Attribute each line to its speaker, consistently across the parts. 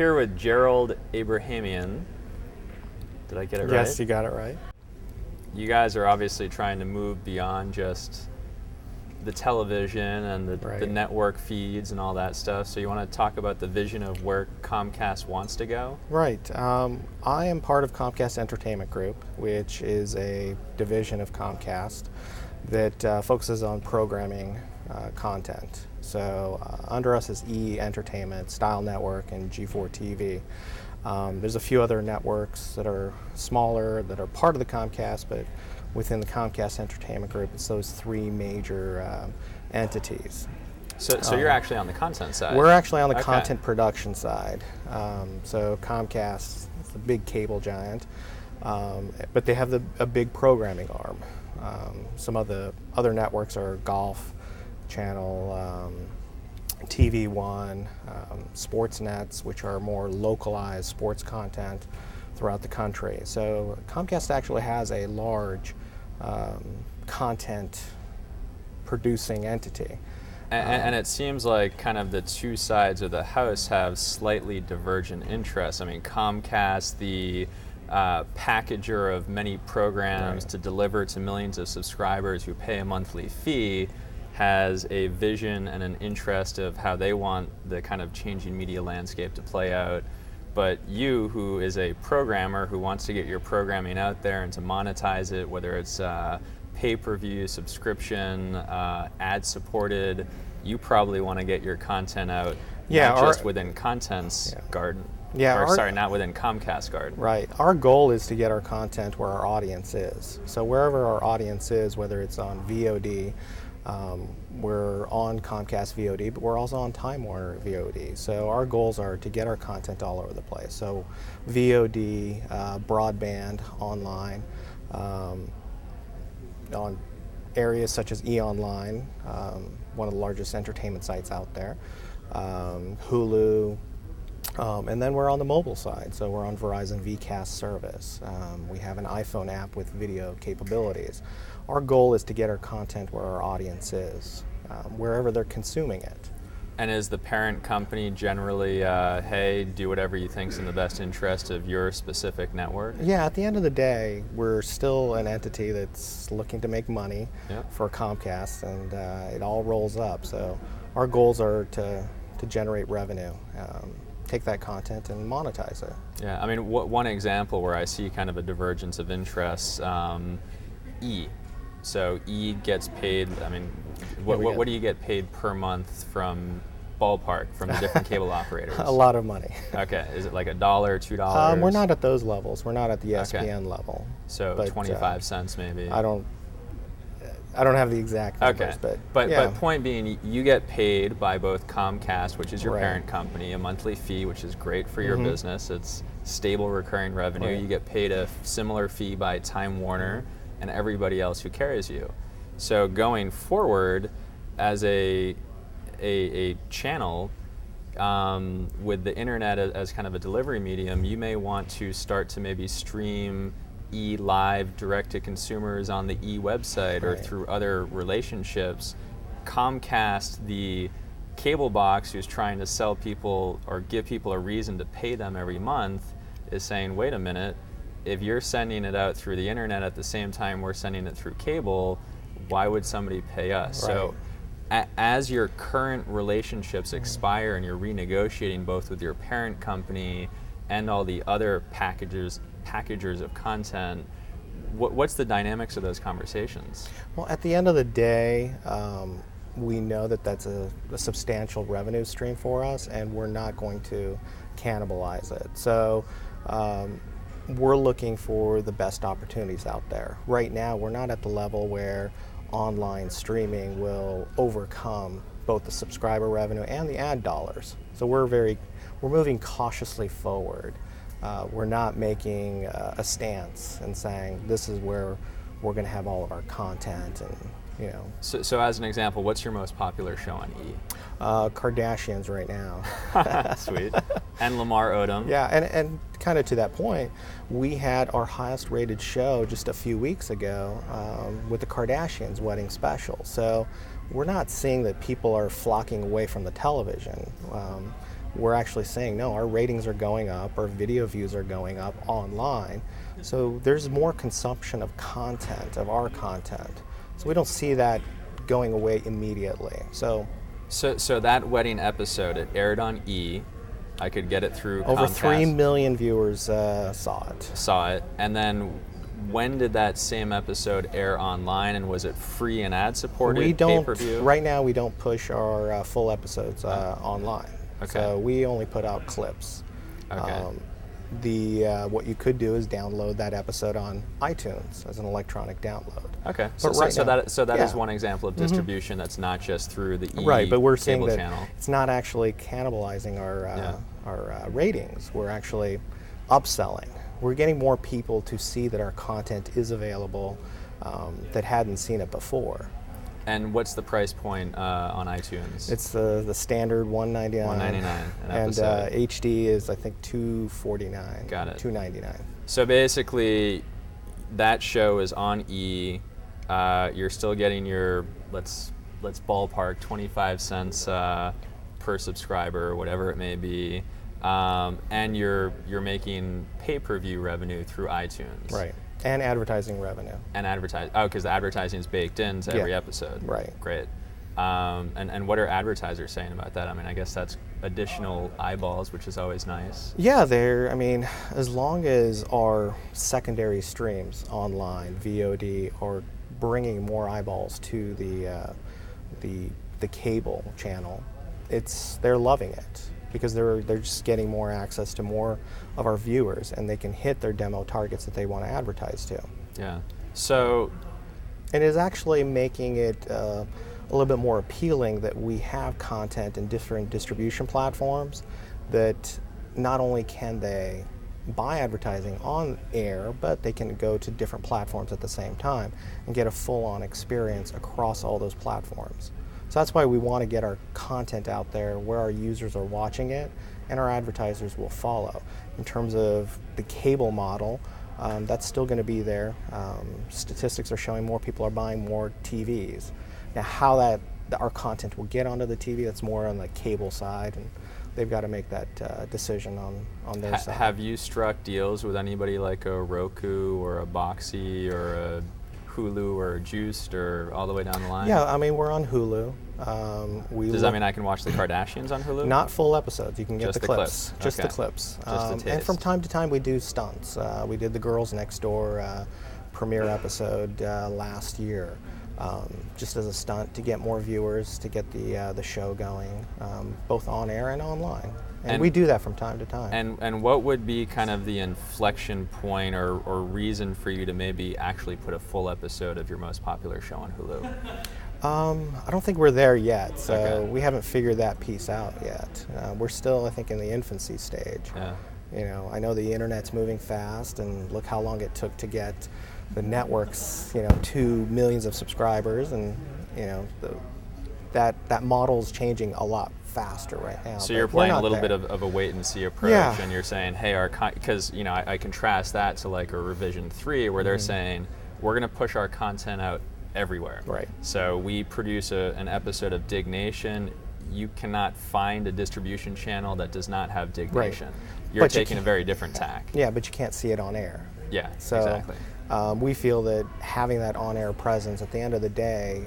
Speaker 1: here with Gerald Abrahamian. Did I get it right?
Speaker 2: Yes, you got it right.
Speaker 1: You guys are obviously trying to move beyond just the television and the network feeds and all that stuff. So you want to talk about the vision of where Comcast wants to go?
Speaker 2: Right. I am part of Comcast Entertainment Group, which is a division of Comcast that focuses on programming content. So under us is E Entertainment, Style Network, and G4 TV. There's a few other networks that are smaller that are part of the Comcast, but within the Comcast Entertainment Group, it's those three major entities.
Speaker 1: So you're actually on the content side?
Speaker 2: We're actually on the content production side. So Comcast is a big cable giant, but they have a big programming arm. Some of the other networks are Golf Channel, TV One, sports nets, which are more localized sports content throughout the country. So Comcast actually has a large content producing entity.
Speaker 1: And it seems like kind of the two sides of the house have slightly divergent interests. I mean, Comcast, the packager of many programs to deliver to millions of subscribers who pay a monthly fee, has a vision and an interest of how they want the kind of changing media landscape to play out. But you, who is a programmer who wants to get your programming out there and to monetize it, whether it's pay-per-view, subscription, ad-supported, you probably want to get your content out, not just within Content's garden. Not within Comcast garden.
Speaker 2: Right. Our goal is to get our content where our audience is. So wherever our audience is, whether it's on VOD, we're on Comcast VOD, but we're also on Time Warner VOD. So our goals are to get our content all over the place. So VOD, broadband, online, on areas such as eOnline, one of the largest entertainment sites out there, Hulu, and then we're on the mobile side. So we're on Verizon VCast service. We have an iPhone app with video capabilities. Our goal is to get our content where our audience is, wherever they're consuming it.
Speaker 1: And is the parent company generally, hey, do whatever you think's in the best interest of your specific network?
Speaker 2: Yeah, at the end of the day, we're still an entity that's looking to make money for Comcast, and it all rolls up. So our goals are to generate revenue, take that content and monetize it.
Speaker 1: Yeah, I mean, one example where I see kind of a divergence of interests, E. So E gets paid, I mean, what do you get paid per month from ballpark, from the different cable operators?
Speaker 2: A lot of money.
Speaker 1: Okay, is it like $1, $2?
Speaker 2: We're not at those levels. We're not at the ESPN level.
Speaker 1: So 25 cents maybe?
Speaker 2: I don't have the exact numbers,
Speaker 1: but point being, you get paid by both Comcast, which is your parent company, a monthly fee, which is great for your business. It's stable recurring revenue. You get paid a similar fee by Time Warner and everybody else who carries you. So going forward, as a channel, with the internet as kind of a delivery medium, you may want to start to maybe stream E live direct to consumers on the E website or through other relationships. Comcast, the cable box who's trying to sell people or give people a reason to pay them every month, is saying, wait a minute, if you're sending it out through the internet at the same time we're sending it through cable, why would somebody pay us? So as your current relationships expire and you're renegotiating both with your parent company and all the other packagers of content, what's the dynamics of those conversations?
Speaker 2: Well, at the end of the day, we know that that's a substantial revenue stream for us, and we're not going to cannibalize it. So we're looking for the best opportunities out there. Right now, we're not at the level where online streaming will overcome both the subscriber revenue and the ad dollars. So we're moving cautiously forward. We're not making a stance and saying this is where we're going to have all of our content, and
Speaker 1: So as an example, what's your most popular show on E?
Speaker 2: Kardashians right now.
Speaker 1: Sweet. And Lamar Odom.
Speaker 2: Yeah, and kind of to that point, we had our highest rated show just a few weeks ago with the Kardashians wedding special. So we're not seeing that people are flocking away from the television. we're actually saying, no, our ratings are going up, our video views are going up online. So there's more consumption of content, of our content. So we don't see that going away immediately. So
Speaker 1: that wedding episode, it aired on E. I could get it through
Speaker 2: over
Speaker 1: Comcast.
Speaker 2: 3 million viewers saw it.
Speaker 1: Saw it. And then when did that same episode air online, and was it free and ad supported?
Speaker 2: We don't,
Speaker 1: pay-per-view?
Speaker 2: right now we don't push our full episodes online.
Speaker 1: Okay.
Speaker 2: So we only put out clips.
Speaker 1: Okay.
Speaker 2: What you could do is download that episode on iTunes as an electronic download.
Speaker 1: Okay,
Speaker 2: But
Speaker 1: that
Speaker 2: yeah.
Speaker 1: is one example of distribution that's not just through the E
Speaker 2: Right, but we're seeing
Speaker 1: cable
Speaker 2: that
Speaker 1: channel.
Speaker 2: it's not actually cannibalizing our ratings. We're actually upselling. We're getting more people to see that our content is available that hadn't seen it before.
Speaker 1: And what's the price point on iTunes?
Speaker 2: It's the standard $199.
Speaker 1: $199 an
Speaker 2: and
Speaker 1: episode.
Speaker 2: HD is I think $249.
Speaker 1: Got it.
Speaker 2: $299.
Speaker 1: So basically, that show is on E. You're still getting your let's ballpark 25 cents per subscriber, or whatever it may be, and you're making pay-per-view revenue through iTunes.
Speaker 2: Right. And advertising revenue.
Speaker 1: And because the advertising is baked into every episode.
Speaker 2: Right.
Speaker 1: Great. And what are advertisers saying about that? I mean, I guess that's additional eyeballs, which is always nice.
Speaker 2: Yeah, as long as our secondary streams online, VOD, are bringing more eyeballs to the cable channel, they're loving it, because they're just getting more access to more of our viewers, and they can hit their demo targets that they want to advertise to.
Speaker 1: Yeah. So
Speaker 2: it is actually making it a little bit more appealing that we have content in different distribution platforms, that not only can they buy advertising on air, but they can go to different platforms at the same time and get a full-on experience across all those platforms. So that's why we want to get our content out there where our users are watching it, and our advertisers will follow. In terms of the cable model, that's still going to be there. Statistics are showing more people are buying more TVs. Now, how our content will get onto the TV, that's more on the cable side, and they've got to make that decision on their side.
Speaker 1: Have you struck deals with anybody like a Roku or a Boxy or a Hulu or Juiced or all the way down the line?
Speaker 2: Yeah, I mean, we're on Hulu.
Speaker 1: Does that mean I can watch the Kardashians on Hulu?
Speaker 2: Not full episodes. You can get
Speaker 1: Just
Speaker 2: the clips. Just
Speaker 1: Okay.
Speaker 2: the clips.
Speaker 1: Just a taste.
Speaker 2: And from time to time, we do stunts. We did the Girls Next Door premiere episode last year, just as a stunt to get more viewers, to get the show going, both on air and online. And we do that from time to time.
Speaker 1: And what would be kind of the inflection point or reason for you to maybe actually put a full episode of your most popular show on Hulu?
Speaker 2: I don't think we're there yet, so
Speaker 1: Okay.
Speaker 2: we haven't figured that piece out yet. We're still, I think, in the infancy stage.
Speaker 1: Yeah.
Speaker 2: You know, I know the internet's moving fast, and look how long it took to get the networks, to millions of subscribers, and that model's changing a lot faster right now.
Speaker 1: So
Speaker 2: but
Speaker 1: you're
Speaker 2: we're
Speaker 1: playing a
Speaker 2: not
Speaker 1: little
Speaker 2: there.
Speaker 1: bit of a wait and see approach,
Speaker 2: Yeah.
Speaker 1: and you're saying, hey, because I contrast that to like a Revision 3 where they're saying we're going to push our content out everywhere.
Speaker 2: Right.
Speaker 1: So we produce an episode of Dig Nation. You cannot find a distribution channel that does not have Dig
Speaker 2: Right.
Speaker 1: Nation. You're
Speaker 2: But you
Speaker 1: taking a very different tack.
Speaker 2: Yeah, but you can't see it on air.
Speaker 1: Yeah,
Speaker 2: So
Speaker 1: exactly.
Speaker 2: we feel that having that on-air presence, at the end of the day,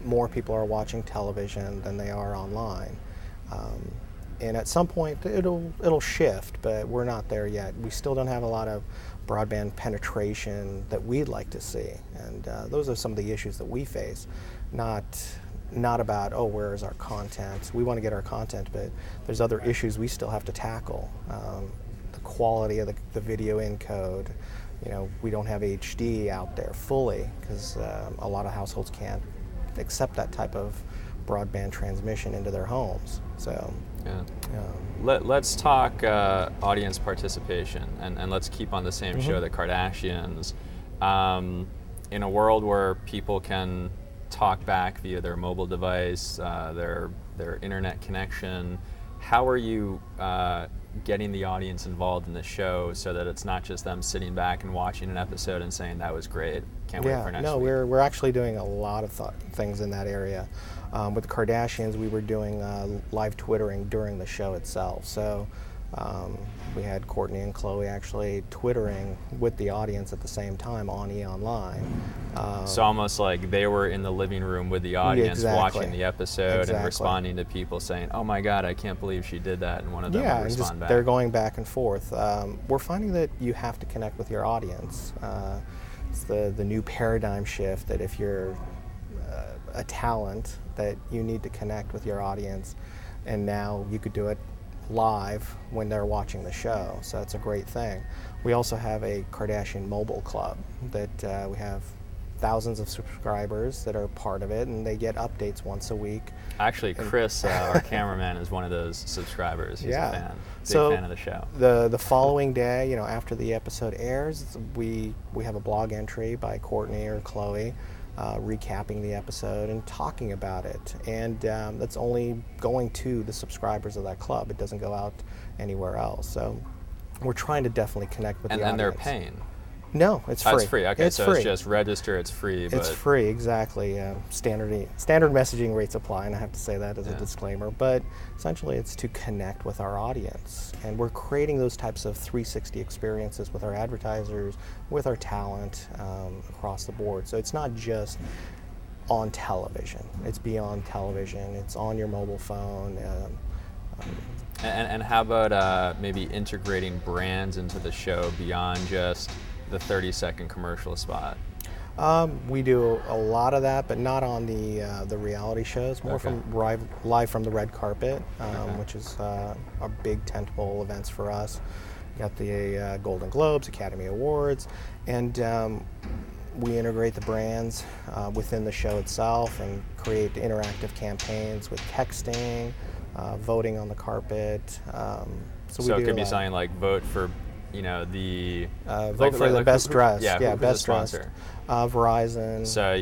Speaker 2: more people are watching television than they are online. And at some point, it'll shift, but we're not there yet. We still don't have a lot of broadband penetration that we'd like to see, and those are some of the issues that we face. Not about, where is our content? We want to get our content, but there's other issues we still have to tackle. The quality of the video encode. We don't have HD out there fully, because a lot of households can't accept that type of broadband transmission into their homes. So,
Speaker 1: Yeah. Let's talk audience participation, and let's keep on the same show, the Kardashians. In a world where people can talk back via their mobile device, their internet connection, how are you getting the audience involved in the show so that it's not just them sitting back and watching an episode and saying that was great, can't wait for next week?
Speaker 2: We're actually doing a lot of things in that area. With the Kardashians, we were doing live twittering during the show itself. So we had Courtney and Khloe actually twittering with the audience at the same time on E! Online.
Speaker 1: So almost like they were in the living room with the audience watching the episode and responding to people saying, "Oh my God, I can't believe she did that," and one of them would respond back.
Speaker 2: They're going back and forth. We're finding that you have to connect with your audience. It's the new paradigm shift that if you're a talent, that you need to connect with your audience, and now you could do it live when they're watching the show, so that's a great thing. We also have a Kardashian mobile club that we have thousands of subscribers that are part of it, and they get updates once a week.
Speaker 1: Actually, Chris, our cameraman, is one of those subscribers. He's a fan, big fan of the show.
Speaker 2: The following day, after the episode airs, we have a blog entry by Courtney or Khloe recapping the episode and talking about it, and that's only going to the subscribers of that club. It doesn't go out anywhere else. So we're trying to definitely connect with the audience.
Speaker 1: And they're paying.
Speaker 2: No, it's free.
Speaker 1: It's free. Okay, so it's just register. It's free.
Speaker 2: It's free, exactly. Standard messaging rates apply, and I have to say that as a disclaimer. But essentially, it's to connect with our audience, and we're creating those types of 360 experiences with our advertisers, with our talent across the board. So it's not just on television. It's beyond television. It's on your mobile phone.
Speaker 1: And how about maybe integrating brands into the show beyond just the 30-second commercial spot?
Speaker 2: We do a lot of that, but not on the reality shows. More from live from the red carpet, which is our big tentpole events for us. We got the Golden Globes, Academy Awards, and we integrate the brands within the show itself and create interactive campaigns with texting, voting on the carpet.
Speaker 1: So it could be something like vote for the
Speaker 2: vote for the best dressed.
Speaker 1: Yeah,
Speaker 2: best dressed. Verizon.
Speaker 1: So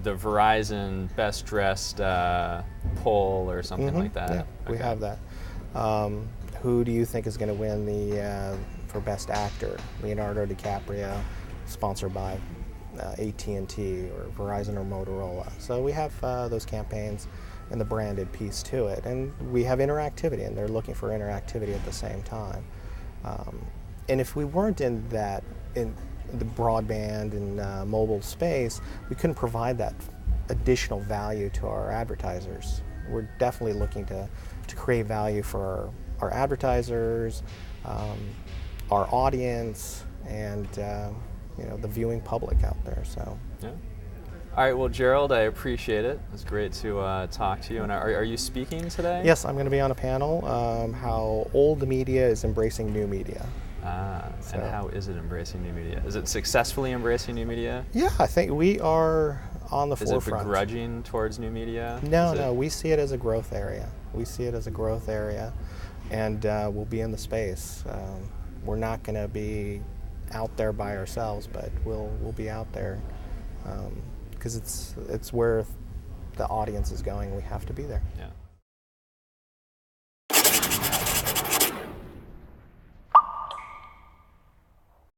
Speaker 1: the Verizon best dressed poll or something like that.
Speaker 2: Yeah, we have that. Who do you think is going to win the for best actor? Leonardo DiCaprio, sponsored by AT&T or Verizon or Motorola. So we have those campaigns and the branded piece to it, and we have interactivity, and they're looking for interactivity at the same time. And if we weren't in the broadband and mobile space, we couldn't provide that additional value to our advertisers. We're definitely looking to create value for our advertisers, our audience, and the viewing public out there. So.
Speaker 1: Yeah. All right, well, Gerald, I appreciate it. It's great to talk to you. And are you speaking today?
Speaker 2: Yes, I'm going to be on a panel, how old media is embracing new media.
Speaker 1: And how is it embracing new media? Is it successfully embracing new media?
Speaker 2: Yeah, I think we are on the forefront.
Speaker 1: Is it begrudging towards new media?
Speaker 2: No, we see it as a growth area. And we'll be in the space. We're not going to be out there by ourselves, but we'll be out there because it's where the audience is going. We have to be there.
Speaker 1: Yeah.